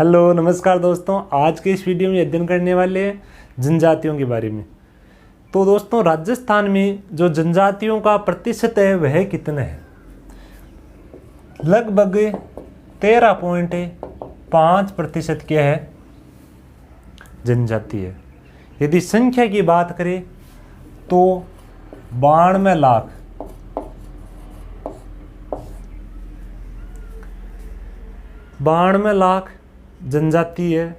Hello नमस्कार दोस्तों, आज के इस वीडियो में अध्ययन करने वाले हैं जनजातियों के बारे में। तो दोस्तों, राजस्थान में जो जनजातियों का प्रतिशत है वह कितना है? लगभग 13.5% क्या है? जनजाति है। यदि संख्या की बात करें तो 92 लाख 92 लाख जनजाति है।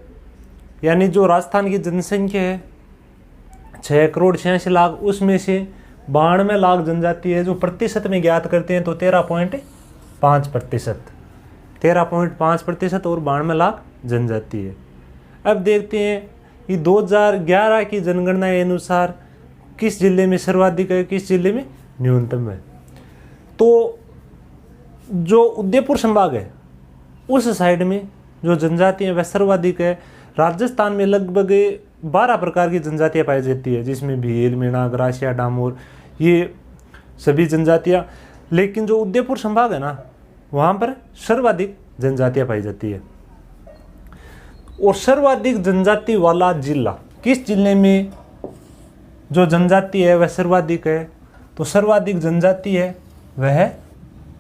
यानी जो राजस्थान की जनसंख्या है 6,86,00,000, उसमें से 92 लाख जनजाति है। जो प्रतिशत में ज्ञात करते हैं तो 13.5%, 13.5% और 92 लाख जनजाति है। अब देखते हैं कि 2011 की जनगणना के अनुसार किस जिले में सर्वाधिक है, किस जिले में न्यूनतम है। तो जो उदयपुर संभाग है उस साइड में जो जनजाति है वह सर्वाधिक है। राजस्थान में लगभग 12 प्रकार की जनजातियाँ पाई जाती है, जिसमें भील, मीणा, ग्रासिया, डामोर, ये सभी जनजातियाँ। लेकिन जो उदयपुर संभाग है ना, वहाँ पर सर्वाधिक जनजातियाँ पाई जाती है। और सर्वाधिक जनजाति वाला जिला किस जिले में जो जनजाति है वह सर्वाधिक है? तो सर्वाधिक जनजाति है वह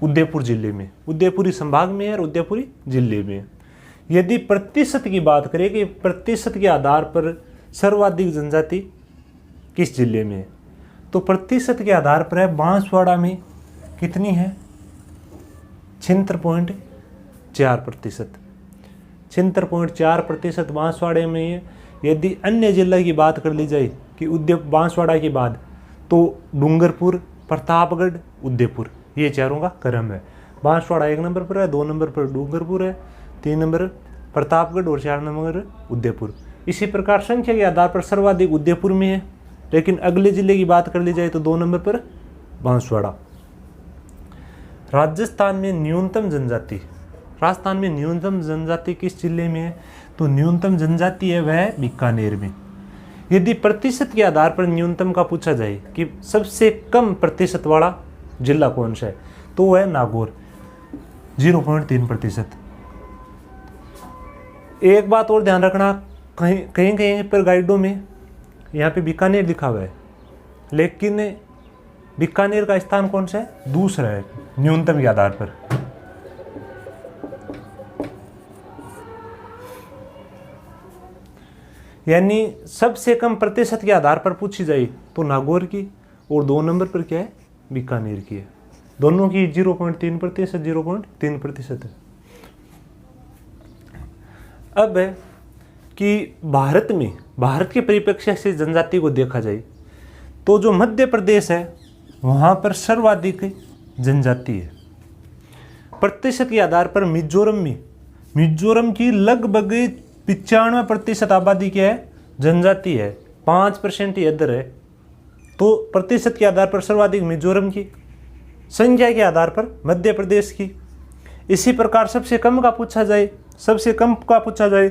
उदयपुर जिले में, उदयपुरी संभाग में है और उदयपुरी जिले में। यदि प्रतिशत की बात करें कि प्रतिशत के आधार पर सर्वाधिक जनजाति किस जिले में है, तो प्रतिशत के आधार पर है बांसवाड़ा में कितनी है? 76.4%, 76.4% बांसवाड़े में है। यदि अन्य जिला की बात कर ली जाए कि बांसवाड़ा के बाद तो डूंगरपुर, प्रतापगढ़, उदयपुर, ये चारों का क्रम है। बांसवाड़ा 1 नंबर पर है, 2 नंबर पर डूंगरपुर है, 3 नंबर प्रतापगढ़ और 4 नंबर उदयपुर। इसी प्रकार संख्या के आधार पर सर्वाधिक उदयपुर में है, लेकिन अगले जिले की बात कर ली जाए तो 2 नंबर पर बांसवाड़ा। राजस्थान में न्यूनतम जनजाति किस जिले में है? तो न्यूनतम जनजाति है वह बीकानेर में। यदि प्रतिशत के आधार पर न्यूनतम का पूछा जाए कि सबसे कम प्रतिशत वाला जिला कौन सा है, तो वह नागौर, 0.3%। एक बात और ध्यान रखना, कहीं पर गाइडों में यहाँ पे बीकानेर लिखा हुआ है, लेकिन बीकानेर का स्थान कौन सा है? दूसरा है न्यूनतम के आधार पर। यानी सबसे कम प्रतिशत के आधार पर पूछी जाए तो नागौर की, और 2 नंबर पर क्या है? बीकानेर की है। दोनों की 0.3%, 0.3% है। अब है कि भारत के परिप्रेक्ष्य से जनजाति को देखा जाए तो जो मध्य प्रदेश है वहाँ पर सर्वाधिक जनजाति है। प्रतिशत के आधार पर मिजोरम की लगभग 95% आबादी क्या है? जनजाति है। 5% ही इधर है। तो प्रतिशत के आधार पर सर्वाधिक मिजोरम की, संख्या के आधार पर मध्य प्रदेश की। इसी प्रकार सबसे कम का पूछा जाए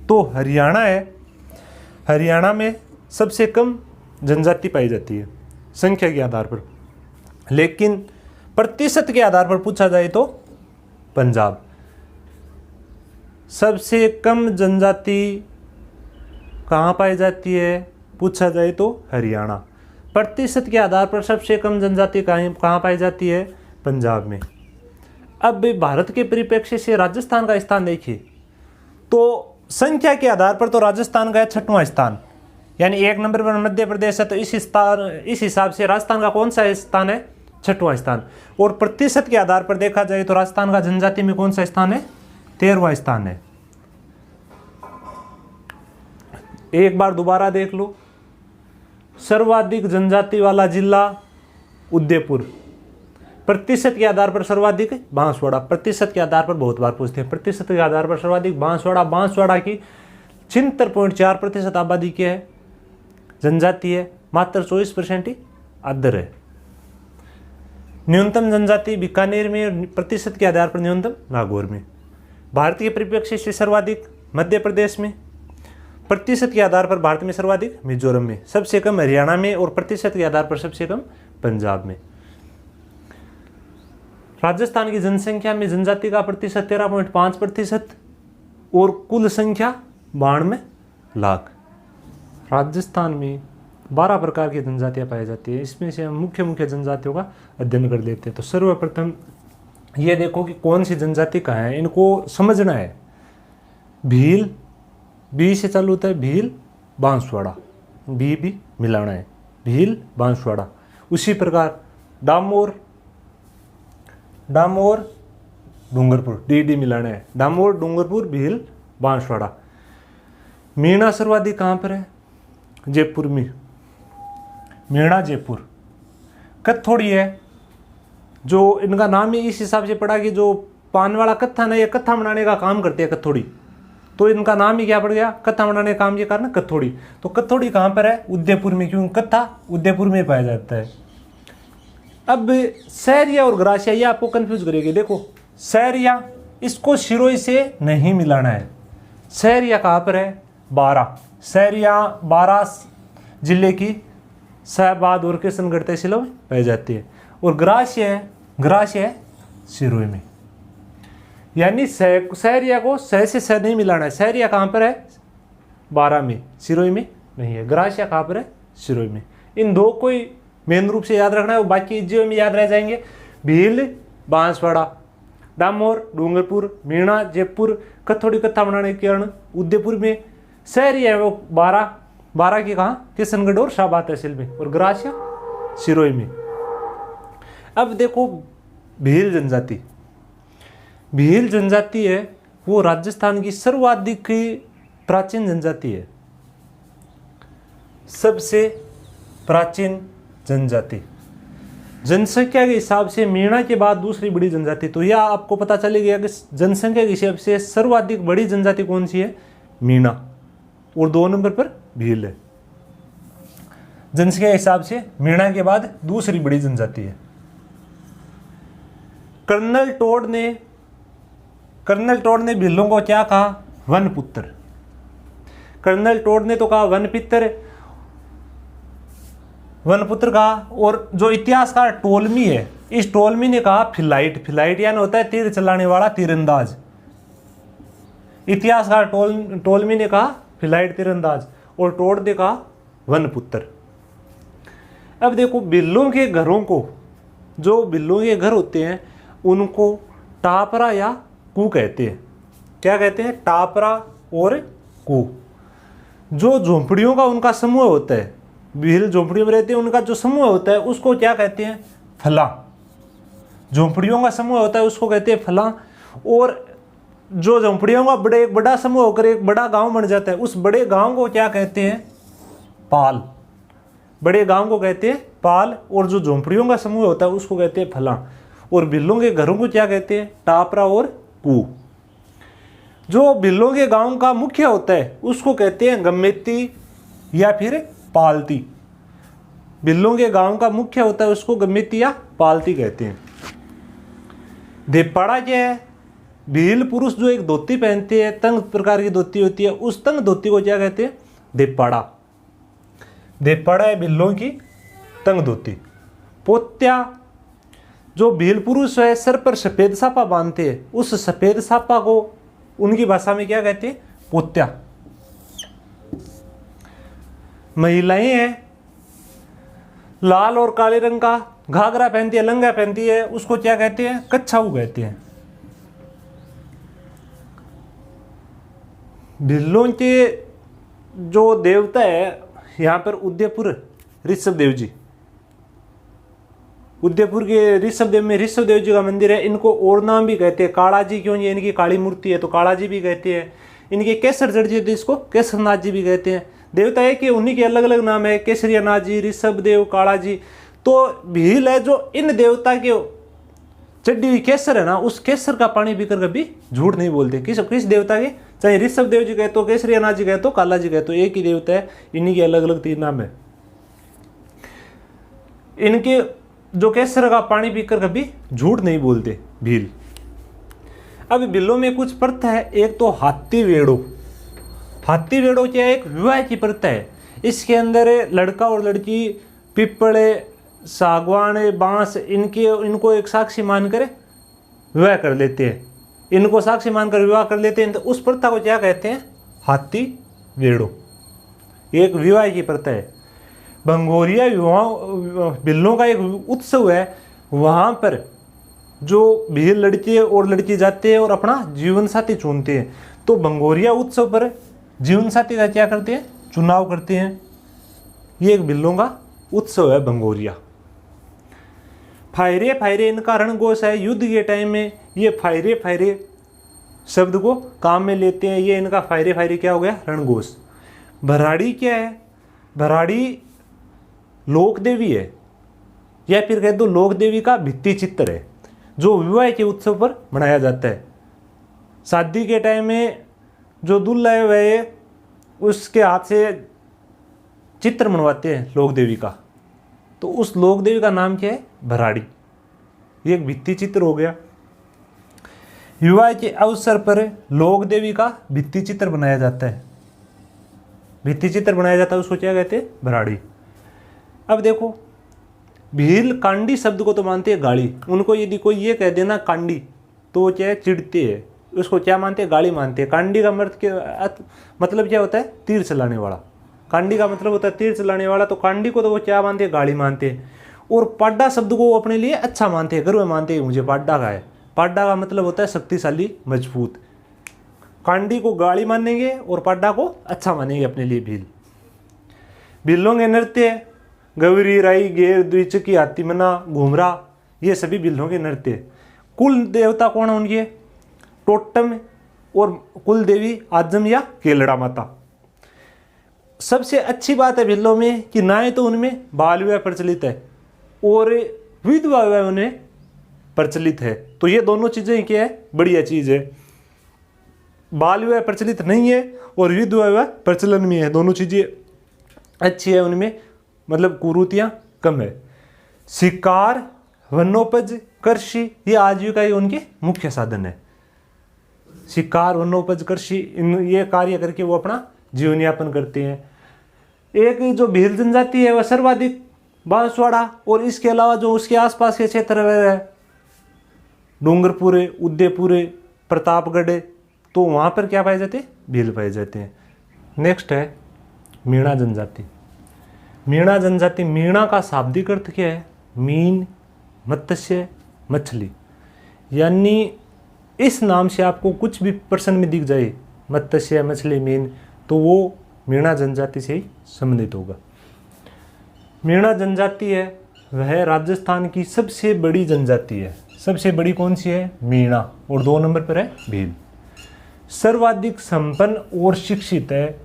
तो हरियाणा है। हरियाणा में सबसे कम जनजाति पाई जाती है संख्या के आधार पर, लेकिन प्रतिशत के आधार पर पूछा जाए तो पंजाब। सबसे कम जनजाति कहाँ पाई जाती है पूछा जाए तो हरियाणा। प्रतिशत के आधार पर सबसे कम जनजाति कहाँ पाई जाती है? पंजाब में। अब भारत के परिप्रेक्ष्य से राजस्थान का स्थान देखिए तो संख्या के आधार पर तो राजस्थान का है 6वां स्थान, यानी 1 नंबर पर मध्य प्रदेश है। तो इस हिसाब से राजस्थान का कौन सा स्थान है? 6वां स्थान। और प्रतिशत के आधार पर देखा जाए तो राजस्थान का जनजाति में कौन सा स्थान है? 13वां स्थान है। एक बार दोबारा देख लो, सर्वाधिक जनजाति वाला जिला उदयपुर, प्रतिशत के आधार पर सर्वाधिक बांसवाड़ा। प्रतिशत के आधार पर बहुत बार पूछते हैं, प्रतिशत के आधार पर सर्वाधिक बांसवाड़ा की 76.4% आबादी क्या है? जनजाति है। मात्र 24% ही अदर है। न्यूनतम जनजाति बीकानेर में, प्रतिशत के आधार पर न्यूनतम नागौर में। भारत के परिप्रेक्ष्य से सर्वाधिक मध्य प्रदेश में, प्रतिशत के आधार पर भारत में सर्वाधिक मिजोरम में, सबसे कम हरियाणा में और प्रतिशत के आधार पर सबसे कम पंजाब में। राजस्थान की जनसंख्या में जनजाति का प्रतिशत 13.5%, और कुल संख्या 92 लाख। राजस्थान में 12 प्रकार की जनजातियाँ पाई जाती है। इसमें से हम मुख्य मुख्य जनजातियों का अध्ययन कर लेते हैं। तो सर्वप्रथम ये देखो कि कौन सी जनजाति कहाँ है, इनको समझना है। भील, बी से चालू होता है, भील बांसवाड़ा, बी भी मिलाना है, भील बांसवाड़ा। उसी प्रकार डामोर, डामोर डूंगरपुर, डी मिलाना है, डामोर डूंगरपुर भील बांसवाड़ा। मीणा सर्वाधिक कहाँ पर है? जयपुर में, मीणा जयपुर। कत्थोड़ी है, जो इनका नाम ही इस हिसाब से पड़ा कि जो पान वाला कत्था ना, ये कत्था बनाने का काम करते हैं कत्थोड़ी, तो इनका नाम ही क्या पड़ गया? कत्था बनाने का काम ये करना कत्थोड़ी। तो कत्थोड़ी कहाँ पर है? उदयपुर में, क्यों? कत्था उदयपुर में पाया जाता है। अब सहरिया और ग्रासिया ये आपको कंफ्यूज करेगी। देखो सहरिया, इसको सिरोही से नहीं मिलाना है। सहरिया कहाँ पर है? बारा, सहरिया 12 जिले की शाहबाद और किशनगढ़ तहसीलों में पाई जाती है। और ग्रासिया है, ग्रासिया है सिरोही में। यानी सहरिया को सह से सह नहीं मिलाना है। सहरिया कहाँ पर है? 12 में, सिरोही में नहीं है। ग्रासिया कहाँ पर है? सिरोही में। इन दो को ही मेन रूप से याद रखना है, बाकी जो में याद रह जाएंगे। भील बांसवाड़ा, डामोर डूंगरपुर, मीणा जयपुर, कत्थोड़ी कत्था बनाने के कारण उदयपुर में। सहरिया है वो 12 की कहाँ? किशनगढ़ और शाहबाद तहसील में। और ग्रासिया सिरोही में। अब देखो भील जनजाति, भील जनजाति है वो राजस्थान की सर्वाधिक प्राचीन जनजाति है, सबसे प्राचीन जनजाति। जनसंख्या के हिसाब से मीणा के बाद दूसरी बड़ी जनजाति। तो यह आपको पता चले गया कि जनसंख्या के हिसाब से सर्वाधिक बड़ी जनजाति कौन सी है? मीणा। और 2 नंबर पर भील है। जनसंख्या के हिसाब से मीणा के बाद दूसरी बड़ी जनजाति है। कर्नल टोड ने भीलों को क्या कहा? वनपुत्र। कर्नल टोड ने तो कहा वनपुत्र कहा। और जो इतिहासकार टोलमी है, इस टोलमी ने कहा फिलाइट। फिलाइट यानी होता है तीर चलाने वाला, तीरंदाज। इतिहासकार टोलमी ने कहा फिलाइट, तीरंदाज। और टोड ने कहा वनपुत्र। अब देखो बिल्लों के घरों को, जो बिल्लों के घर होते हैं उनको टापरा या कू कहते हैं। क्या कहते हैं? टापरा और कू। जो झोंपड़ियों का उनका समूह होता है, भील झोंपड़ियों में रहते हैं, उनका जो समूह होता है उसको क्या कहते हैं? फला। झोंपड़ियों का समूह होता है उसको कहते हैं फला। और जो झोंपड़ियों का एक बड़ा समूह होकर एक बड़ा गांव बन जाता है, उस बड़े गांव को क्या कहते हैं? पाल। बड़े गांव को कहते हैं पाल। और जो झोंपड़ियों का समूह होता है उसको कहते हैं फला। और बिल्लों के घरों को क्या कहते हैं? टापरा और कू। जो बिल्लों के गांव का मुखिया होता है उसको कहते हैं गमेती या फिर पालती। बिल्लों के गांव का मुखिया होता है उसको गमेती या पालती कहते हैं। देपाड़ा क्या है? भील पुरुष जो एक धोती पहनते हैं, तंग प्रकार की धोती होती है, उस तंग धोती को क्या कहते हैं? देपाड़ा। देपाड़ा है बिल्लों की तंग धोती। पोत्या, जो भील पुरुष है सर पर सफेद सापा बांधते हैं, उस सफेद सापा को उनकी भाषा में क्या कहते हैं? पोत्या। महिलाएं हैं लाल और काले रंग का घाघरा पहनती है, लंगा पहनती है, उसको क्या कहते हैं? कच्छाऊ कहते हैं। भिल्लों के जो देवता है यहाँ पर उदयपुर ऋषभ देव जी, उदयपुर के ऋषभ देव में ऋषभ देव जी का मंदिर है। इनको और नाम भी कहते हैं, काला जी, क्यों? ये इनकी काली मूर्ति है तो काला जी भी कहते हैं। इनके केसर जड़ जी, इसको केसरनाथ जी भी कहते हैं। देवता है कि उन्हीं के अलग अलग नाम है, केसरियानाथ जी, ऋषभ देव, काला जी। तो भील है जो इन देवता के चड्डी हुई केसर है ना, उस केसर का पानी पीकर कभी झूठ नहीं बोलते। किस देवता के? चाहे ऋषभ देव जी कहे तो, केसरियानाथ जी कहे तो, काला जी कहे तो, एक ही देवता है, इन्हीं के अलग अलग 3 नाम है। इनके जो केसर का पानी पीकर कभी झूठ नहीं बोलते भील। अब बिल्लों में कुछ प्रथा है। एक तो हाथी वेड़ो। हाथी वेड़ो क्या? एक विवाह की प्रथा है। इसके अंदर लड़का और लड़की पिपल, सागवान, बांस इनको एक साक्षी मानकर विवाह कर लेते हैं। इनको साक्षी मानकर विवाह कर लेते हैं, तो उस प्रथा को क्या कहते हैं? हाथी वेड़ो। एक विवाह की प्रथा है। भंगोरिया विवाह भिल्लों का एक उत्सव है। वहाँ पर जो भील लड़के और लड़की जाते हैं और अपना जीवन साथी चुनते हैं। तो भंगोरिया उत्सव पर जीवन साथी का क्या करते हैं? चुनाव करते हैं। ये एक भिल्लों का उत्सव है भंगोरिया। फायरे फायरे इनका रणघोष है। युद्ध के टाइम में ये फायरे फायरे शब्द को काम में लेते हैं। ये इनका फायरे फायरे क्या हो गया? रणघोष। भराड़ी क्या है? भराड़ी लोक देवी है, या फिर कह दो लोक देवी का भित्ति चित्र है, जो विवाह के उत्सव पर मनाया जाता है। शादी के टाइम में जो दूल्हा है वह उसके हाथ से चित्र बनवाते हैं लोक देवी का। तो उस लोक देवी का नाम क्या है? भराड़ी। ये एक भित्ति चित्र हो गया। विवाह के अवसर पर लोक देवी का भित्ति चित्र बनाया जाता है। भित्ति चित्र बनाया जाता है, उसको क्या कहते हैं? भराड़ी। अब देखो, भील कांडी शब्द को तो मानते हैं गाली। उनको यदि कोई ये कह देना कांडी, तो वो क्या है? चिढ़ते हैं। उसको क्या मानते हैं? गाली मानते हैं। कांडी का मतलब क्या होता है? तीर चलाने वाला। कांडी का मतलब होता है तीर चलाने वाला। तो कांडी को तो वो क्या मानते हैं? गाली मानते हैं। और पाड्डा शब्द को वो अपने लिए अच्छा मानते हैं, गर्व मानते हैं, मुझे पाड्डा का है। पाड्डा का मतलब होता है शक्तिशाली, मजबूत। कांडी को गाली मानेंगे और पाड्डा को अच्छा मानेंगे अपने लिए भील। भीलों के नृत्य गौरी, राई, गेर, द्विचकी, हाथीमना, घूमरा, ये सभी भीलों के नृत्य। कुल देवता कौन है उनके? टोटम और कुल देवी आजम या केलड़ा माता। सबसे अच्छी बात है भीलों में कि ना ही तो उनमें बाल विवाह प्रचलित है और विधवा विवाह उन्हें प्रचलित है। तो ये दोनों चीज़ें क्या है? बढ़िया चीज़ है। बाल विवाह प्रचलित नहीं है और विधवा विवाह प्रचलन में है। दोनों चीज़ें अच्छी है, उनमें मतलब कुरीतियाँ कम है। शिकार, वनोपज, कृषि, ये आजीविका ही उनके मुख्य साधन है। शिकार, वनोपज, कृषि, ये कार्य करके वो अपना जीवन यापन करते हैं। एक जो भील जनजाति है वह सर्वाधिक बांसवाड़ा और इसके अलावा जो उसके आसपास के क्षेत्र है डूंगरपुर, उदयपुर, प्रतापगढ़, तो वहाँ पर क्या पाए जाते हैं? भील पाए जाते हैं। नेक्स्ट है मीणा जनजाति। मीणा जनजाति, मीणा का शाब्दिक अर्थ क्या है? मीन, मत्स्य, मछली। यानी इस नाम से आपको कुछ भी प्रश्न में दिख जाए, मत्स्य, मछली, मीन, तो वो मीणा जनजाति से ही संबंधित होगा। मीणा जनजाति है वह राजस्थान की सबसे बड़ी जनजाति है। सबसे बड़ी कौन सी है? मीणा। और 2 नंबर पर है भील। सर्वाधिक संपन्न और शिक्षित है।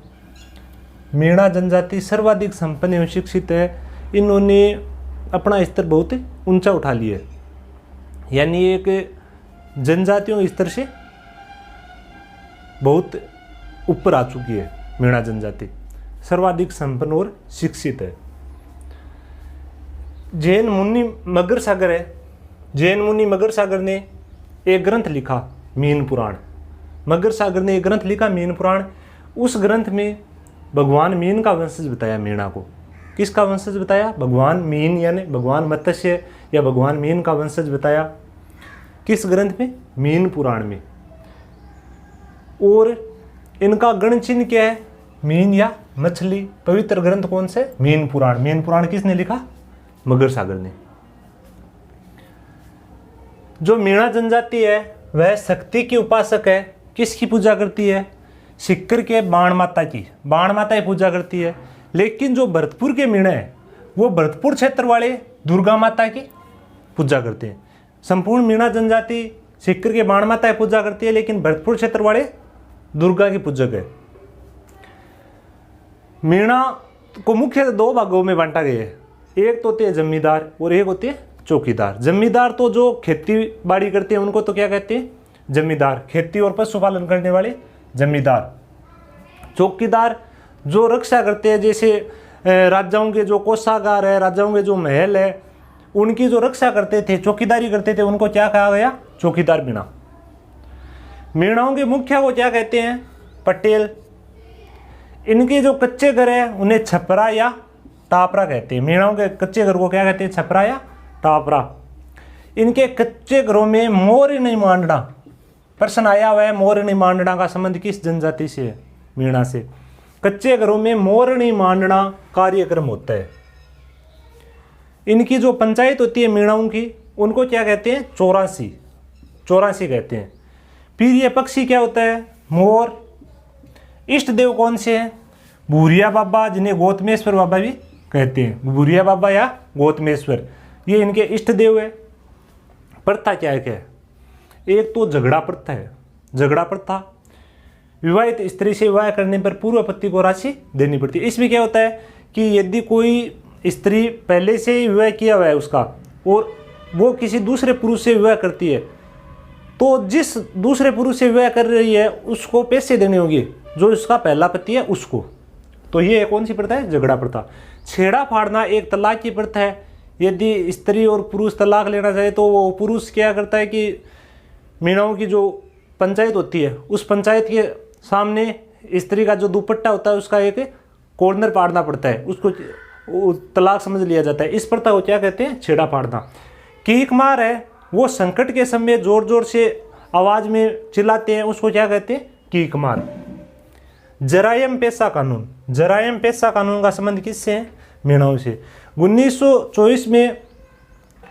मीणा जनजाति सर्वाधिक संपन्न एवं शिक्षित है। इन्होंने अपना स्तर बहुत ऊंचा उठा लिया है, यानी एक जनजातियों के स्तर से बहुत ऊपर आ चुकी है। मीणा जनजाति सर्वाधिक संपन्न और शिक्षित है। जैन मुनि मगर सागर है। जैन मुनि मगर सागर ने एक ग्रंथ लिखा, मीन पुराण। मगर सागर ने एक ग्रंथ लिखा, मीन पुराण। उस ग्रंथ में भगवान मीन का वंशज बताया मीणा को। किसका वंशज बताया? भगवान मीन, यानी भगवान मत्स्य या भगवान मीन का वंशज बताया। किस ग्रंथ में? मीन पुराण में। और इनका गण चिन्ह क्या है? मीन या मछली। पवित्र ग्रंथ कौन से? मीन पुराण। मीन पुराण किसने लिखा? मगर सागर ने। जो मीणा जनजाति है वह शक्ति की उपासक है। किसकी पूजा करती है? सिक्कर के बाण माता की। बाण माता की पूजा करती है। लेकिन जो भरतपुर के मीणा है वो भरतपुर क्षेत्र वाले दुर्गा माता की पूजा करते हैं। संपूर्ण मीणा जनजाति सिक्कर के बाण माता की पूजा करती है, लेकिन भरतपुर क्षेत्र वाले दुर्गा की पूजक है। मीणा को मुख्य 2 भागों में बांटा गया है। एक तो होते हैं जमींदार और एक होते हैं चौकीदार। जमींदार तो जो खेती बाड़ी करते हैं उनको तो क्या कहते हैं? जमींदार। खेती और पशुपालन करने वाले जमींदार। चौकीदार जो रक्षा करते हैं, जैसे राजाओं के जो कोषागार है, राजाओं के जो महल है, उनकी जो रक्षा करते थे, चौकीदारी करते थे, उनको क्या कहा गया? चौकीदार मीणा। मीणाओं के मुखिया को क्या कहते हैं? पटेल। इनके जो कच्चे घर है उन्हें छपरा या टापरा कहते हैं। मीणाओं के कच्चे घर को क्या कहते हैं? छपरा या टापरा। इनके कच्चे घरों में मोर नहीं मांडना प्रश्न आया हुआ है मोरनी मांडना का संबंध किस जनजाति से है? मीणा से। कच्चे घरों में मोरनी मांडना कार्यक्रम होता है। इनकी जो पंचायत होती है मीणाओं की, उनको क्या कहते हैं? चौरासी। चौरासी कहते हैं। फिर ये पक्षी क्या होता है? मोर। इष्ट देव कौन से हैं? भूरिया बाबा, जिन्हें गौतमेश्वर बाबा भी कहते हैं। भूरिया बाबा या गौतमेश्वर, ये इनके इष्ट देव है। प्रथा क्या है? एक तो झगड़ा प्रथा है। झगड़ा प्रथा, विवाहित स्त्री से विवाह करने पर पूर्व पति को राशि देनी पड़ती है। इसमें क्या होता है कि यदि कोई स्त्री पहले से ही विवाह किया हुआ है उसका, और वो किसी दूसरे पुरुष से विवाह करती है, तो जिस दूसरे पुरुष से विवाह कर रही है उसको पैसे देने होंगे, जो उसका पहला पति है उसको। तो ये कौन सी प्रथा है? झगड़ा प्रथा। छेड़ा फाड़ना एक तलाक की प्रथा है। यदि स्त्री और पुरुष तलाक लेना चाहे तो वो पुरुष क्या करता है कि मीणाओं की जो पंचायत होती है, उस पंचायत के सामने स्त्री का जो दुपट्टा होता है उसका एक कॉर्नर पाड़ना पड़ता है, उसको तलाक समझ लिया जाता है। इस प्रथा को क्या कहते हैं? छेड़ा फाड़ना। कीक मार है, वो संकट के समय जोर जोर से आवाज में चिल्लाते हैं, उसको क्या कहते हैं? कीक मार। जरायम पेशा कानून। जरायम पेशा कानून का संबंध किससे है? मीणाओं से। 1924 में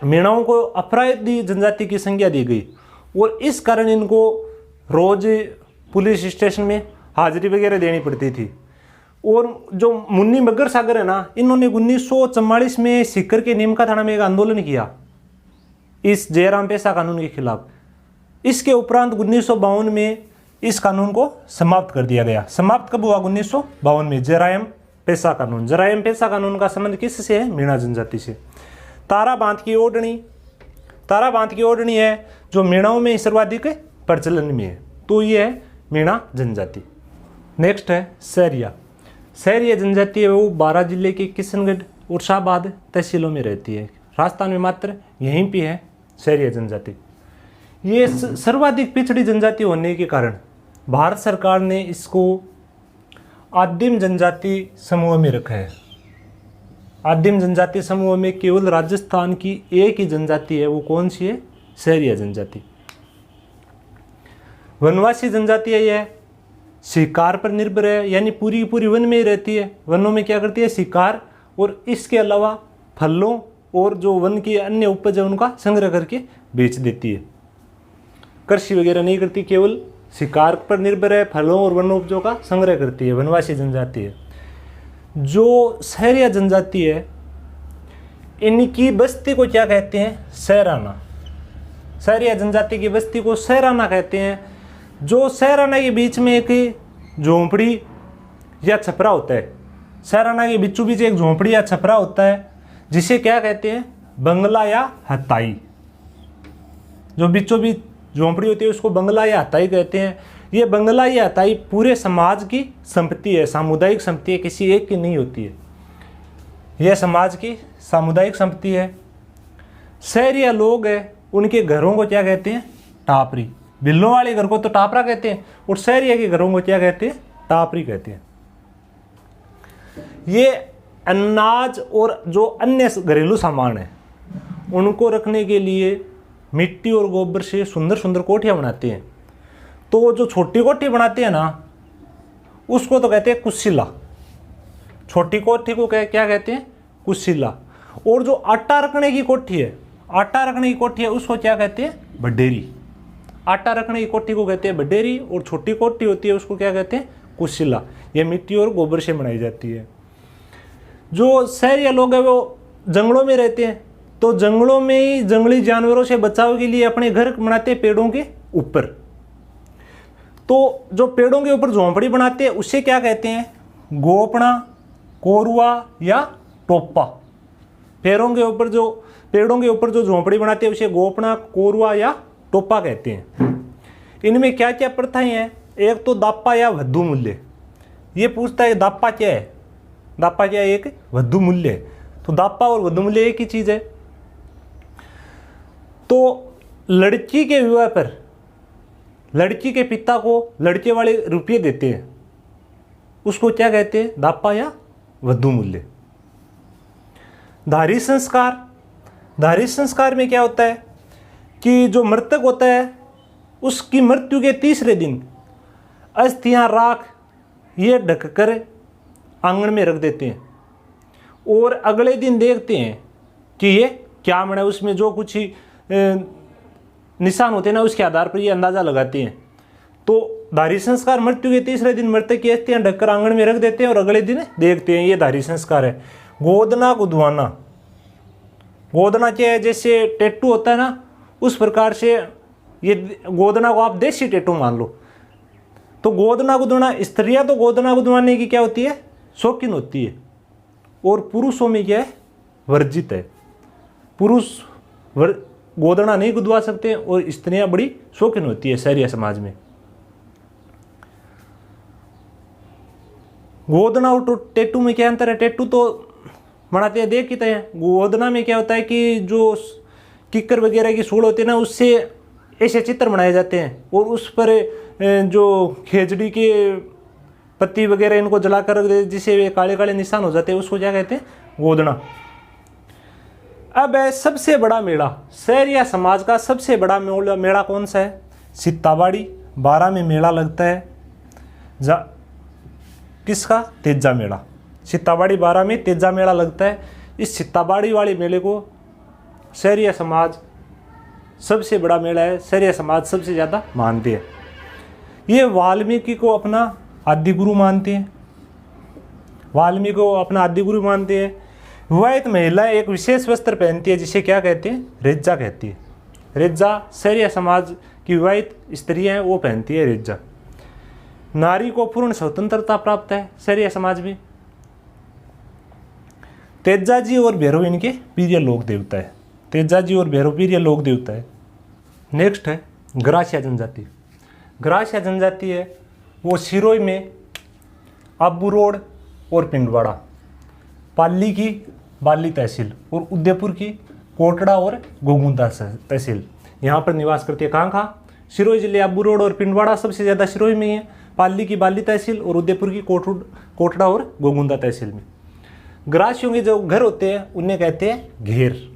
मीणाओं को अपराधी जनजाति की संज्ञा दी गई, और इस कारण इनको रोज पुलिस स्टेशन में हाजिरी वगैरह देनी पड़ती थी। और जो मुन्नी मगर सागर है ना, इन्होंने 1944 में सीकर के नीमका थाना में एक आंदोलन किया इस जयराम पेशा कानून के खिलाफ। इसके उपरांत 1952 में इस कानून को समाप्त कर दिया गया। समाप्त कब हुआ? 1952 में। जरायम पेशा कानून। जरायम पेशा कानून का संबंध किससे है? मीणा जनजाति से। तारा बांध की ओढ़नी। तारा बांध की ओढ़नी है जो मीणाओं में सर्वाधिक प्रचलन में है, तो ये है मीणा जनजाति। नेक्स्ट है सहरिया। सहरिया जनजाति है वो 12 जिले के किशनगढ़ और शाहबाद तहसीलों में रहती है। राजस्थान में मात्र यहीं पे है सहरिया जनजाति। ये सर्वाधिक पिछड़ी जनजाति होने के कारण भारत सरकार ने इसको आदिम जनजाति समूह में रखा है। आदिम जनजाति समूह में केवल राजस्थान की एक ही जनजाति है, वो कौन सी है? सहरिया जनजाति। वनवासी जनजाति है, यह शिकार पर निर्भर है, यानी पूरी की पूरी वन में ही रहती है। वनों में क्या करती है? शिकार, और इसके अलावा फलों और जो वन की अन्य उपज है उनका संग्रह करके बेच देती है। कृषि वगैरह नहीं करती, केवल शिकार पर निर्भर है, फलों और वन उपजों का संग्रह करती है। वनवासी जनजाति है। जो सहरिया जनजाति है, इनकी बस्ती को क्या कहते हैं? सहराना। सहरिया जनजाति की बस्ती को सहराना कहते हैं। जो सहराना के बीच में एक झोंपड़ी या छपरा होता है, सहराना के बीचों बीच एक झोंपड़ी या छपरा होता है, जिसे क्या कहते हैं? बंगला या हताई। जो बीचों बीच झोंपड़ी होती है उसको बंगला या हताई कहते हैं। ये बंगला या हताई पूरे समाज की संपत्ति है, सामुदायिक संपत्ति है, किसी एक की नहीं होती है। यह समाज की सामुदायिक संपत्ति है। सहरिया लोग हैं, उनके घरों को क्या कहते हैं? टापरी। बिल्लों वाले घर को तो टापरा कहते हैं, और सहरिया के घरों को क्या कहते हैं? टापरी कहते हैं। ये अनाज और जो अन्य घरेलू सामान है उनको रखने के लिए मिट्टी और गोबर से सुंदर सुंदर कोठियाँ बनाते हैं। तो जो छोटी कोठी बनाते हैं ना, उसको तो कहते हैं कुशीला। छोटी कोठी को क्या कहते हैं? कुशीला। और जो आटा रखने की कोठी है, आटा रखने की कोठी है, उसको क्या कहते हैं? बडेरी। आटा रखने की कोठी को कहते हैं बडेरी, और छोटी कोठी होती है उसको क्या कहते हैं? कुशीला। यह मिट्टी और गोबर से बनाई जाती है। जो सहरिया लोग हैं वो जंगलों में रहते हैं, तो जंगलों में ही जंगली जानवरों से बचाव के लिए अपने घर बनाते हैं पेड़ों के ऊपर। तो जो पेड़ों के ऊपर झोंपड़ी बनाते हैं उसे क्या कहते हैं? गोपना, कोरुआ या टोपा। पेड़ों के ऊपर जो झोंपड़ी बनाते हैं उसे गोपना, कोरुआ या टोपा कहते हैं। इनमें क्या क्या प्रथाएं हैं? एक तो दापा या वद्धु मूल्य। ये पूछता है दापा क्या है? दापा क्या है? एक वद्धु मूल्य है। तो दापा और वद्धु मूल्य एक ही चीज है। तो लड़की के विवाह पर लड़की के पिता को लड़के वाले रुपये देते हैं, उसको क्या कहते हैं? दापा या वद्धु मूल्य। धारी संस्कार। धारी संस्कार में क्या होता है कि जो मृतक होता है उसकी मृत्यु के तीसरे दिन अस्थियां राख ये ढककर आंगन में रख देते हैं और अगले दिन देखते हैं कि ये क्या मरा, उसमें जो कुछ ही निशान होते हैं ना, उसके आधार पर ये अंदाज़ा लगाते हैं। तो धारी संस्कार मृत्यु के तीसरे दिन मृतक की अस्थियां ढककर आंगन में रख देते हैं और अगले दिन देखते हैं, ये धारी संस्कार है। गोदना गुदवाना, गोदना क्या है, जैसे टैटू होता है ना, उस प्रकार से ये गोदना को आप देसी टैटू मान लो। तो गोदना गुदवाना, स्त्रियां तो गोदना गुदवाने की क्या होती है, शौकीन होती है, और पुरुषों में क्या है, वर्जित है। पुरुष गोदना नहीं गुदवा सकते और स्त्रियां बड़ी शौकीन होती है शहरी समाज में। गोदना और टैटू में क्या अंतर है? टैटू तो बनाते हैं देख ही हैं। गोदना में क्या होता है कि जो किक्कर वगैरह की सूढ़ होती है ना, उससे ऐसे चित्र बनाए जाते हैं और उस पर जो खेजड़ी के पत्ती वगैरह इनको जलाकर रख देते, जिससे वे काले काले निशान हो जाते हैं, उसको क्या कहते हैं, गोदना। अब है सबसे बड़ा मेला, शहरिया समाज का सबसे बड़ा मेला कौन सा है? सित्ताबाड़ी 12 में मेला लगता है। किसका? तेजा मेला। सित्ताबाड़ी 12 में तेजा मेला लगता है। इस सित्ताबाड़ी वाले मेले को शहरिया समाज सबसे बड़ा मेला है, शहरिया समाज सबसे ज़्यादा मानते हैं। ये वाल्मीकि को अपना आदि गुरु मानते हैं, वाल्मीकि को अपना आदि गुरु मानते हैं। विवाहित महिला एक विशेष वस्त्र पहनती है जिसे क्या कहते हैं? रेज्जा कहती है। रेज्जा शहरिया समाज की विवाहित स्त्रियाँ हैं वो पहनती है रेज्जा। नारी को पूर्ण स्वतंत्रता प्राप्त है शहरिया समाज में। तेजा जी और भैरव इनके प्रिय लोक देवता है। तेजा जी और भैरव प्रिय लोक देवता है। नेक्स्ट है ग्रासिया जनजाति। ग्रासिया जनजाति है वो सिरोही में अब्बू रोड और पिंडवाड़ा, पाली की बाली तहसील और उदयपुर की कोटड़ा और गोगुंदा तहसील, यहाँ पर निवास करती है। कहाँ? सिरोही जिले अब्बू रोड और पिंडवाड़ा सबसे ज़्यादा सिरोही में ही है, पाली की बाली तहसील और उदयपुर की कोटड़ा और गोगुंदा तहसील में। ग्रासियों के जो घर होते हैं उन्हें कहते हैं घेर।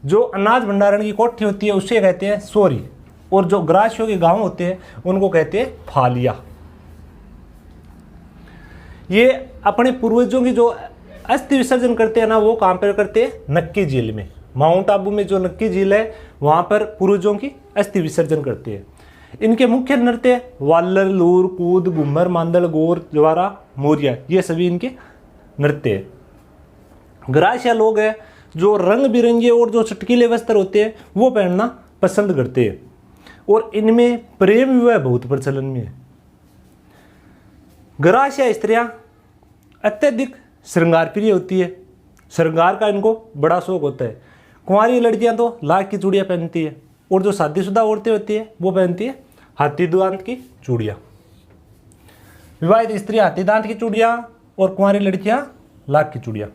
जो अनाज भंडारण की कोठी होती है उसे कहते हैं सोरी, और जो ग्रासियों के गांव होते हैं उनको कहते हैं फालिया। ये अपने पूर्वजों की जो अस्थि विसर्जन करते हैं ना, वो कहाँ पर करते हैं? नक्की झील में। माउंट आबू में जो नक्की झील है वहाँ पर पूर्वजों की अस्थि विसर्जन करते हैं। इनके मुख्य नृत्य वाल्लर, लूर, कूद, घुम्मर, मांदल, गोर, ज्वारा, मोरिया, ये सभी इनके नृत्य है। ग्रासिया लोग हैं जो रंग बिरंगे और जो चटकीले वस्त्र होते हैं वो पहनना पसंद करते हैं और इनमें प्रेम विवाह बहुत प्रचलन में है। ग्रासिया स्त्रियां अत्यधिक श्रृंगार प्रिय होती है, श्रृंगार का इनको बड़ा शौक होता है। कुंवारी लड़कियां तो लाख की चूड़ियां पहनती है और जो शादीशुदा औरतें होती है वो पहनती है हाथी दांत की चूड़ियाँ। विवाहित स्त्री हाथी दांत की चूड़ियाँ और कुंवारी लड़कियां लाख की चूड़ियाँ।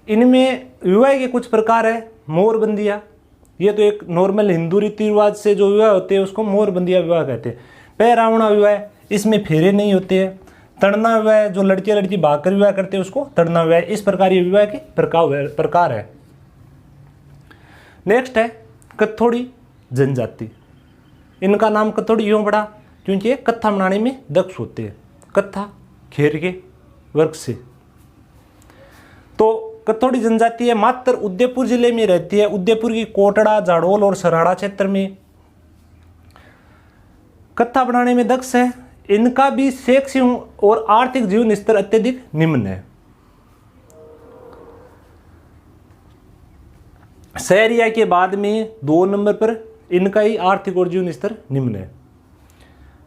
इनमें विवाह के कुछ प्रकार है। मोरबंदिया, ये तो एक नॉर्मल हिंदू रीति रिवाज से जो विवाह होते हैं उसको मोरबंदिया विवाह कहते हैं। पैरावणा विवाह, इसमें फेरे नहीं होते हैं। तड़ना विवाह, जो लड़के लड़की भागकर विवाह करते हैं उसको तड़ना विवाह। इस प्रकार ये विवाह के प्रकार है। नेक्स्ट है कथोड़ी जनजाति। इनका नाम कथोड़ी क्यों पड़ा? क्योंकि ये कत्था बनाने में दक्ष होते हैं। कत्था खेर के वर्ग से। तो कथोड़ी जनजाति है मात्र उदयपुर जिले में रहती है। उदयपुर की कोटड़ा, जाडोल और सराड़ा क्षेत्र में कत्था बनाने में दक्ष है। इनका भी शैक्षिक और आर्थिक जीवन स्तर अत्यधिक निम्न है। शहरिया के बाद में 2 नंबर पर इनका ही आर्थिक और जीवन स्तर निम्न है।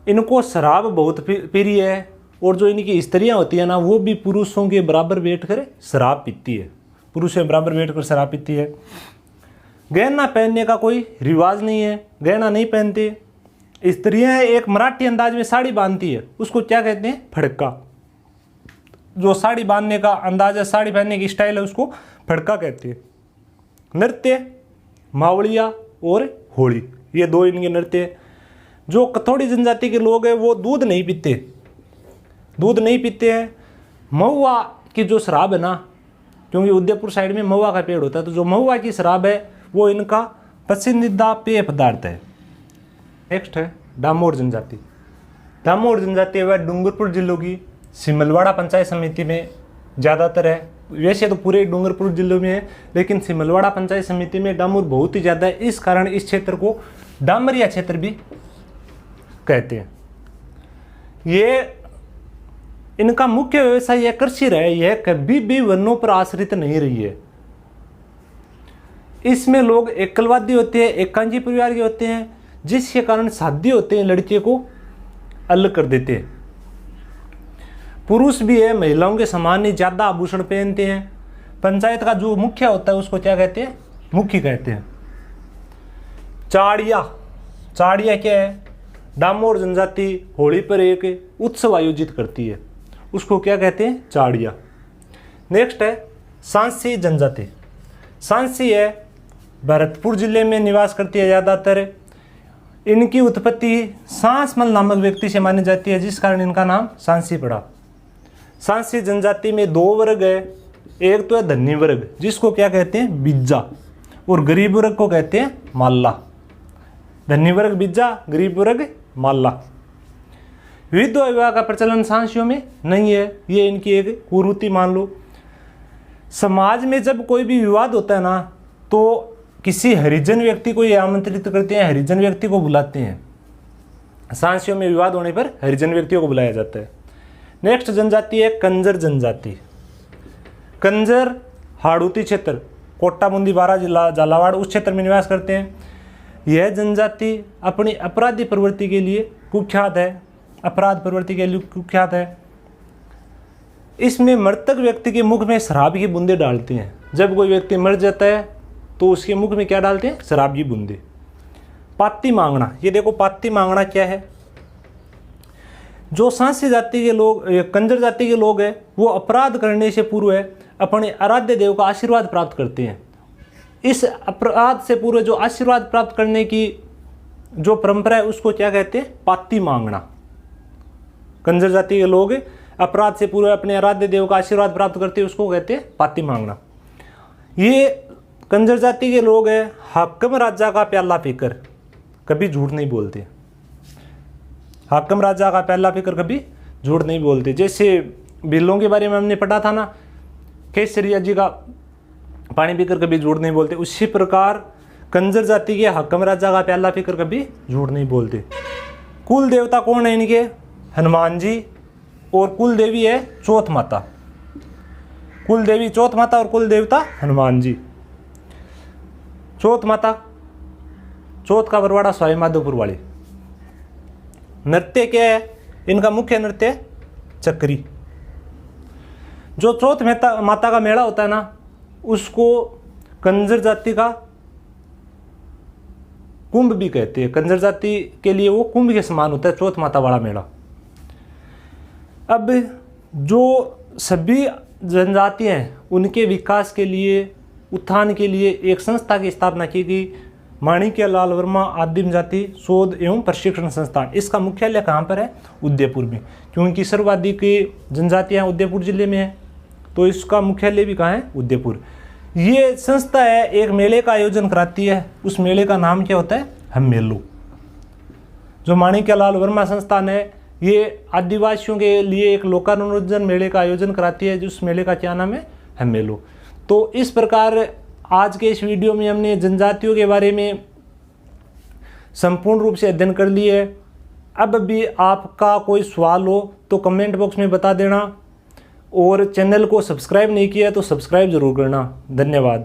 इनको शराब बहुत प्रिय है और जो इनकी स्त्रियां होती है ना वो भी पुरुषों के बराबर बैठकर शराब पीती है। पुरुषों के बराबर बैठकर शराब पीती है। गहना पहनने का कोई रिवाज नहीं है, गहना नहीं पहनते। स्त्रियां एक मराठी अंदाज में साड़ी बांधती है, उसको क्या कहते हैं? फड़का। जो साड़ी बांधने का अंदाज है, साड़ी पहनने की स्टाइल है, उसको फड़का कहते हैं। नृत्य मावड़िया और होली, ये 2 इनके नृत्य हैं। जो कथोड़ी जनजाति के लोग हैं वो दूध नहीं पीते हैं। महुआ की जो शराब है ना, क्योंकि उदयपुर साइड में महुआ का पेड़ होता है, तो जो महुआ की शराब है वो इनका पसंदीदा पेय पदार्थ है। नेक्स्ट है डामोर जनजाति। डामोर जनजाति वह डूंगरपुर जिलों की सिमलवाड़ा पंचायत समिति में ज़्यादातर है। वैसे तो पूरे डूंगरपुर जिलों में है, लेकिन सिमलवाड़ा पंचायत समिति में डामोर बहुत ही ज़्यादा है। इस कारण इस क्षेत्र को डामरिया क्षेत्र भी कहते हैं। ये इनका मुख्य व्यवसाय यह कृषि रहा है। यह कभी भी वनों पर आश्रित नहीं रही है। इसमें लोग एकलवादी होते हैं, एकांगी परिवार के होते हैं, जिसके कारण शादी होते हैं लड़के को अलग कर देते हैं। पुरुष भी है, महिलाओं के समान ही ज़्यादा आभूषण पहनते हैं। पंचायत का जो मुखिया होता है उसको क्या कहते हैं? मुखी कहते हैं। चाड़िया, चाड़िया क्या है? डामोर जनजाति होली पर एक उत्सव आयोजित करती है, उसको क्या कहते हैं? चाड़िया। नेक्स्ट है सांसी जनजाति। सांसी है भरतपुर जिले में निवास करती है ज़्यादातर। इनकी उत्पत्ति सांसमल नामक व्यक्ति से मानी जाती है, जिस कारण इनका नाम सांसी पड़ा। सांसी जनजाति में दो वर्ग है। एक तो है धनी वर्ग, जिसको क्या कहते हैं? बिज्जा, और गरीब वर्ग को कहते हैं माल्ला। धनी वर्ग बिज्जा, गरीब वर्ग माल्ला। विधवा विवाह का प्रचलन सांसियों में नहीं है, ये इनकी एक कुरीति मान लो। समाज में जब कोई भी विवाद होता है ना, तो किसी हरिजन व्यक्ति को ये आमंत्रित करते हैं, हरिजन व्यक्ति को बुलाते हैं। सांसियों में विवाद होने पर हरिजन व्यक्तियों को बुलाया जाता है। नेक्स्ट जनजाति है कंजर जनजाति। कंजर हाड़ूती क्षेत्र, कोटा बूंदी बारा जिला झालावाड़ उस क्षेत्र में निवास करते हैं। यह जनजाति अपनी अपराधी प्रवृत्ति के लिए कुख्यात है, अपराध प्रवृत्ति के लिए कुख्यात है। इसमें मृतक व्यक्ति के मुख में शराब की बूंदे डालते हैं। जब कोई व्यक्ति मर जाता है तो उसके मुख में क्या डालते हैं? शराब की बूंदे। पाती मांगना, ये देखो पाती मांगना क्या है? जो सांसी जाति के लोग, कंजर जाति के लोग हैं, वो अपराध करने से पूर्व अपने आराध्य देव का आशीर्वाद प्राप्त करते हैं। इस अपराध से पूर्व जो आशीर्वाद प्राप्त करने की जो परंपरा है उसको क्या कहते हैं? पाती मांगना। कंजर जाति के लोग अपराध से पूर्व अपने आराध्य देव का आशीर्वाद प्राप्त करते हैं, उसको कहते हैं पाती मांगना। ये कंजर जाति के लोग हैं हाकम राजा का प्याला पीकर कभी झूठ नहीं बोलते। हाकम राजा का प्याला पीकर कभी झूठ नहीं बोलते। जैसे बिल्लों के बारे में हमने पढ़ा था ना, केसरिया जी का पानी पीकर कभी झूठ नहीं बोलते, उसी प्रकार कंजर जाति के हाकम राजा का प्याला पीकर कभी झूठ नहीं बोलते। कुल देवता कौन है इनके? हनुमान जी, और कुल देवी है चौथ माता। कुल देवी चौथ माता और कुल देवता हनुमान जी। चौथ माता, चौथ का बरवाड़ा स्वामी माधोपुर वाली। नृत्य क्या है इनका? मुख्य नृत्य चक्री। जो चौथ माता का मेला होता है ना, उसको कंजर जाति का कुंभ भी कहते हैं। कंजर जाति के लिए वो कुंभ के समान होता है चौथ माता वाला मेला। अब जो सभी जनजातियां हैं उनके विकास के लिए, उत्थान के लिए एक संस्था की स्थापना की गई, माणिक्यलाल वर्मा आदिम जाति शोध एवं प्रशिक्षण संस्थान। इसका मुख्यालय कहाँ पर है? उदयपुर में, क्योंकि सर्वाधिक जनजातियाँ उदयपुर जिले में है, तो इसका मुख्यालय भी कहाँ है? उदयपुर। ये संस्था है एक मेले का आयोजन कराती है। उस मेले का नाम क्या होता है? हम मेलो। जो माणिक्यलाल वर्मा संस्थान है, ये आदिवासियों के लिए एक लोकानुरंजन मेले का आयोजन कराती है, जिस मेले का क्या नाम है? हम मेलो। तो इस प्रकार आज के इस वीडियो में हमने जनजातियों के बारे में संपूर्ण रूप से अध्ययन कर लिए है। अब भी आपका कोई सवाल हो तो कमेंट बॉक्स में बता देना, और चैनल को सब्सक्राइब नहीं किया तो सब्सक्राइब जरूर करना। धन्यवाद।